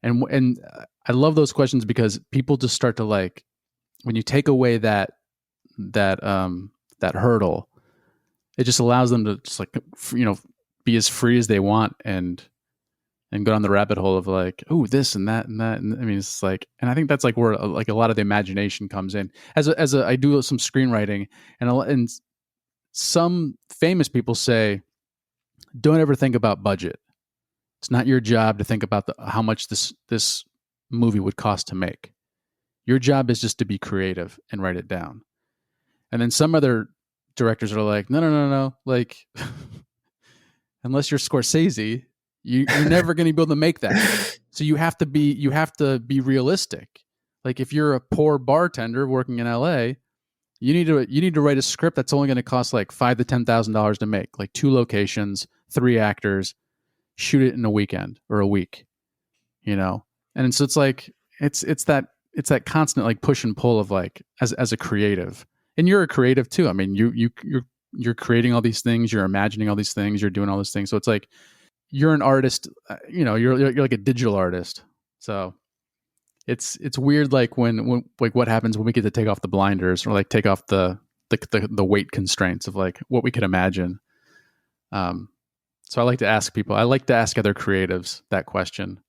And I love those questions, because people just start to, like, when you take away that hurdle, it just allows them to just, like, be as free as they want and go down the rabbit hole of like, oh, this and that and that. And I mean, it's like, and I think that's like where like a lot of the imagination comes in. I do some screenwriting, and some famous people say, don't ever think about budget. It's not your job to think about how much this movie would cost to make. Your job is just to be creative and write it down. And then some other directors are like, no, like, unless you're Scorsese, you're never going to be able to make that. So you have to be realistic. Like, if you're a poor bartender working in LA, you need to write a script that's only going to cost like $5,000 to $10,000 to make, like 2 locations, 3 actors, shoot it in a weekend or a week, And so it's like, it's that constant like push and pull of like, as a creative, and you're a creative too. I mean, you're creating all these things, you're imagining all these things, you're doing all these things. So it's like, you're an artist, you're like a digital artist. So it's weird, like when like what happens when we get to take off the blinders, or like take off the weight constraints of like what we could imagine. So I like to ask other creatives that question.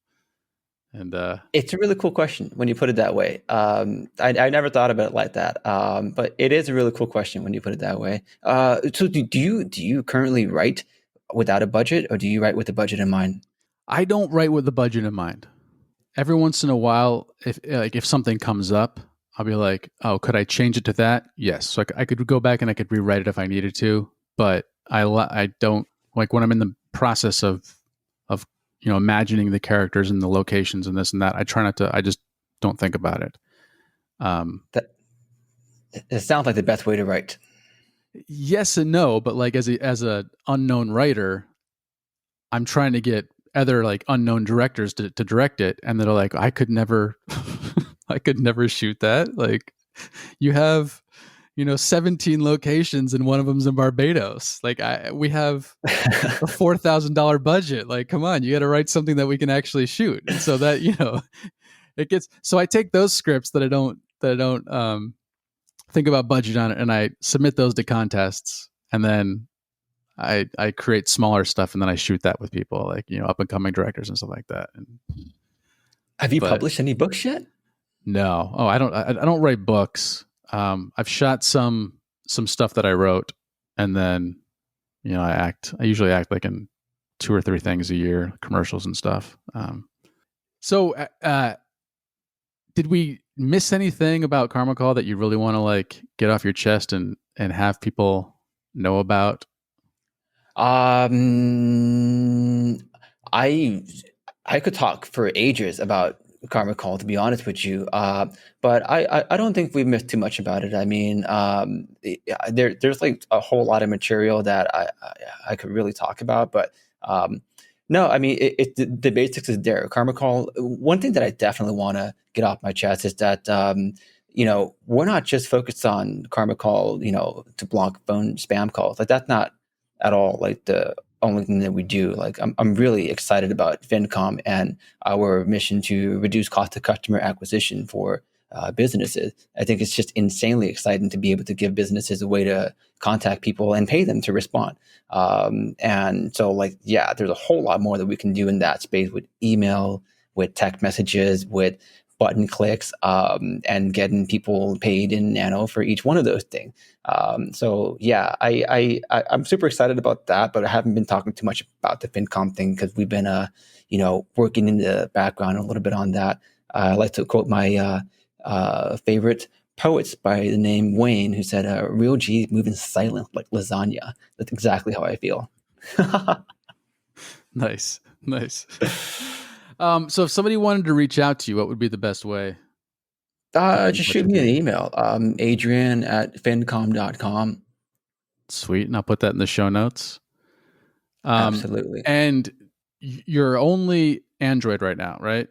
And
it's a really cool question when you put it that way. I never thought about it like that, but it is a really cool question when you put it that way. So do you currently write without a budget, or do you write with a budget in mind?
I don't write with the budget in mind. Every once in a while, if something comes up, I'll be like, oh, could I change it to that? Yes. So I could go back and I could rewrite it if I needed to, but I don't, like, when I'm in the process of imagining the characters and the locations and this and that, I try not to, I just don't think about it.
That it sounds like the best way to write.
Yes and no, but like as a unknown writer, I'm trying to get other like unknown directors to direct it, and they're like, I could never shoot that. Like, you have 17 locations and one of them's in Barbados. Like, we have a $4,000 budget. Like, come on, you got to write something that we can actually shoot. And so that it gets. So I take those scripts that I don't think about budget on it, and I submit those to contests, and then I create smaller stuff, and then I shoot that with people like up and coming directors and stuff like that.
Have you published any books yet?
No. Oh, I don't write books. I've shot some stuff that I wrote, and then I usually act like in 2 or 3 things a year, commercials and stuff. So did we miss anything about KarmaCall that you really want to like get off your chest and have people know about?
I could talk for ages about KarmaCall, to be honest with you, but I don't think we've missed too much about it. I mean, there's like a whole lot of material that I could really talk about, but No, I mean, the basics is there. KarmaCall. One thing that I definitely want to get off my chest is that we're not just focused on KarmaCall, to block phone spam calls. Like that's not at all like the only thing that we do. Like I'm really excited about Fincom and our mission to reduce cost of customer acquisition for businesses. I think it's just insanely exciting to be able to give businesses a way to contact people and pay them to respond. And so, like, yeah, there's a whole lot more that we can do in that space with email, with text messages, with button clicks, and getting people paid in Nano for each one of those things. So yeah, I'm super excited about that, but I haven't been talking too much about the FinCom thing because we've been working in the background a little bit on that. I like to quote my favorite poets by the name Wayne, who said, "Real G moving silent like lasagna." That's exactly how I feel.
Nice. So if somebody wanted to reach out to you, what would be the best way?
Just shoot me an email, adrian@fincom.com.
Sweet. And I'll put that in the show notes.
Absolutely.
And you're only Android right now, right?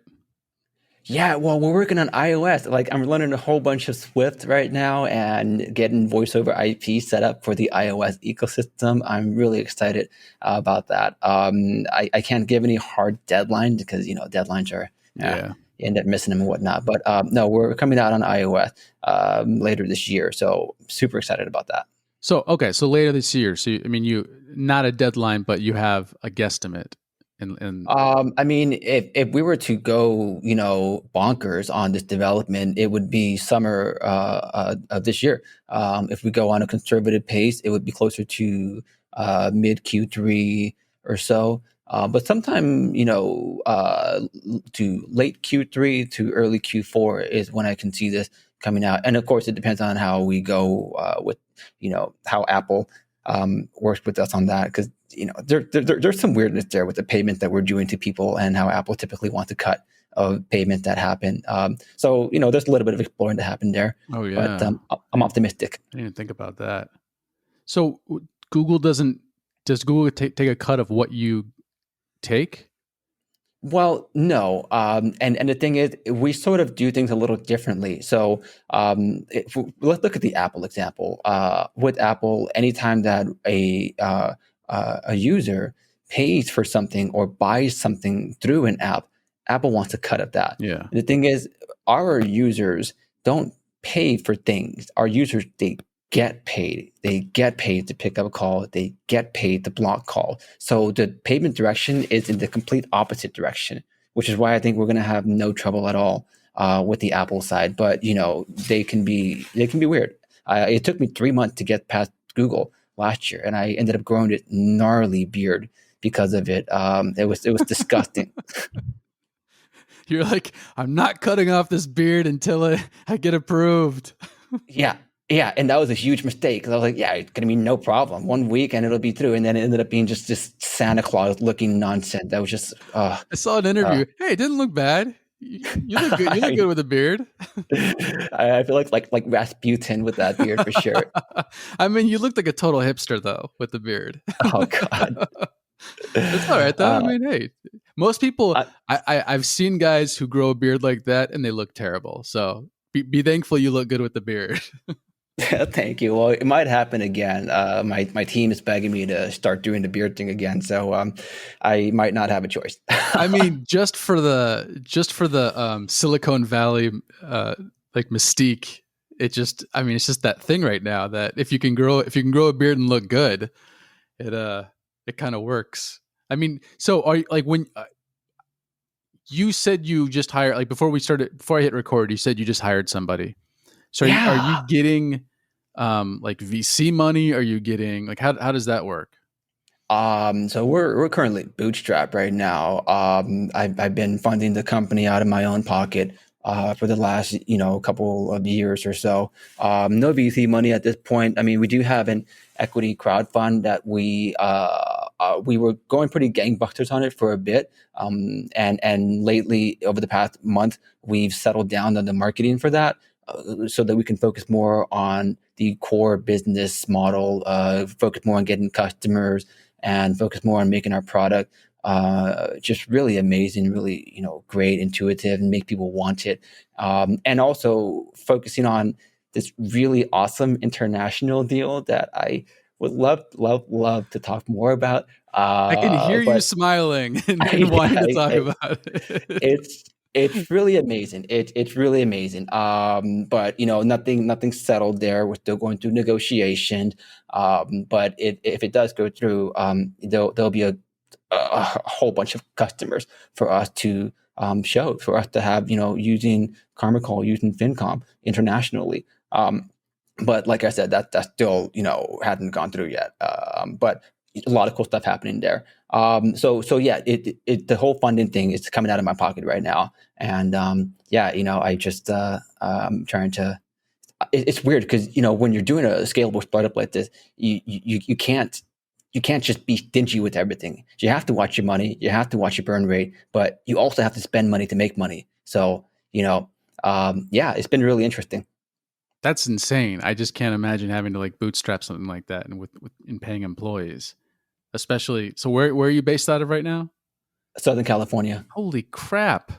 Yeah, well, we're working on iOS. Like I'm learning a whole bunch of Swift right now and getting voice over IP set up for the iOS ecosystem. I'm really excited about that. I can't give any hard deadline because deadlines are you end up missing them and whatnot. But no, we're coming out on iOS later this year, so super excited about that.
So later this year. So you not a deadline, but you have a guesstimate.
I mean, if we were to go, bonkers on this development, it would be summer of this year. If we go on a conservative pace, it would be closer to mid Q3 or so. But sometime, to late Q3 to early Q4 is when I can see this coming out. And of course, it depends on how we go with, how Apple works with us on that, because there's some weirdness there with the payment that we're doing to people and how Apple typically wants to cut of payment that happen. So there's a little bit of exploring to happen there.
Oh yeah,
but I'm optimistic.
I didn't even think about that. So does Google take a cut of what you take?
Well, no. And the thing is, we sort of do things a little differently. So let's look at the Apple example. With Apple, anytime that a user pays for something or buys something through an app, Apple wants a cut of that.
Yeah.
And the thing is, our users don't pay for things. Our users, they get paid. They get paid to pick up a call. They get paid to block call. So the payment direction is in the complete opposite direction, which is why I think we're going to have no trouble at all with the Apple side. But they can be weird. It took me 3 months to get past Google last year, and I ended up growing this gnarly beard because of it. It was disgusting.
You're like, I'm not cutting off this beard until I get approved.
Yeah, and that was a huge mistake because I was like, yeah, it's gonna be no problem. 1 week and it'll be through, and then it ended up being just this Santa Claus looking nonsense. That was just.
I saw an interview. Hey, it didn't look bad. You look good. You look good with a beard.
I feel like Rasputin with that beard for sure.
I mean, you looked like a total hipster though with the beard.
Oh God.
It's all right though. I mean, hey, most people. I've seen guys who grow a beard like that and they look terrible. So be thankful you look good with the beard.
Thank you. Well, it might happen again. My team is begging me to start doing the beard thing again, so I might not have a choice.
I mean, just for the Silicon Valley like mystique, it's just that thing right now that if you can grow a beard and look good, it kind of works. I mean, so are you, like, when you said you just hired, like before I hit record, you said you just hired somebody. So are you getting like VC money? Are you getting like how does that work?
So we're currently bootstrapped right now. I've been funding the company out of my own pocket for the last couple of years or so. No VC money at this point. I mean, we do have an equity crowdfund that we were going pretty gangbusters on it for a bit, and lately over the past month we've settled down on the marketing for that. So that we can focus more on the core business model, focus more on getting customers and focus more on making our product just really amazing, really, great, intuitive, and make people want it. And also focusing on this really awesome international deal that I would love to talk more about.
I can hear you
But
smiling and wanting to
I,
talk
I,
about it.
it's really amazing. It's really amazing. But nothing settled there. We're still going through negotiation. But if it does go through, there'll be a whole bunch of customers for us to show, for us to have, using KarmaCall, using Fyncom internationally. But like I said, that still, hadn't gone through yet. But a lot of cool stuff happening there. So yeah, the whole funding thing is coming out of my pocket right now. And I just trying to. It's weird because when you're doing a scalable startup like this, you can't just be stingy with everything. You have to watch your money, you have to watch your burn rate, but you also have to spend money to make money. So it's been really interesting.
That's insane. I just can't imagine having to like bootstrap something like that and with in paying employees, especially. So where are you based out of right now?
Southern California.
Holy crap!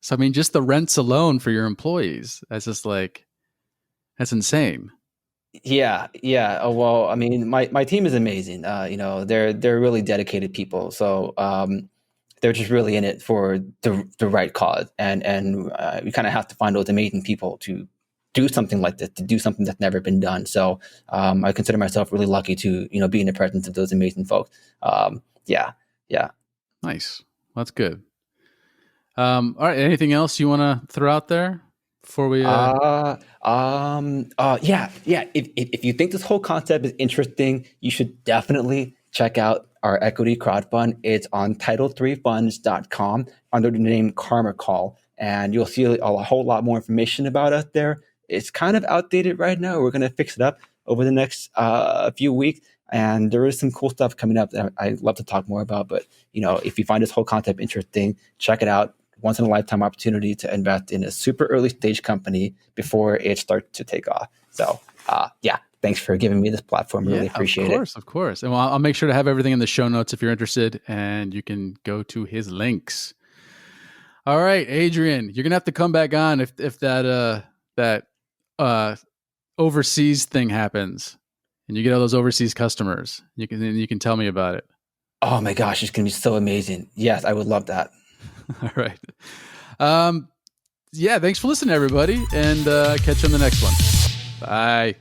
So I mean, just the rents alone for your employees, that's just like that's insane.
Yeah. Oh, well, I mean, my team is amazing. They're really dedicated people. So they're just really in it for the right cause, and we kind of have to find those amazing people to do something like this, to do something that's never been done. So I consider myself really lucky to be in the presence of those amazing folks. Yeah.
Nice. That's good. All right. Anything else you want to throw out there before we?
Yeah. If you think this whole concept is interesting, you should definitely check out our equity crowdfund. It's on title3funds.com under the name KarmaCall, and you'll see a whole lot more information about us there. It's kind of outdated right now. We're going to fix it up over the next few weeks. And there is some cool stuff coming up that I'd love to talk more about. But, if you find this whole concept interesting, check it out. Once in a lifetime opportunity to invest in a super early stage company before it starts to take off. So, thanks for giving me this platform. Really appreciate it.
Of course. And I'll make sure to have everything in the show notes if you're interested, and you can go to his links. All right, Adrian, you're going to have to come back on if that overseas thing happens and you get all those overseas customers. You can tell me about it.
Oh my gosh, it's going to be so amazing. Yes, I would love that.
All right. Thanks for listening, everybody, and catch you on the next one. Bye.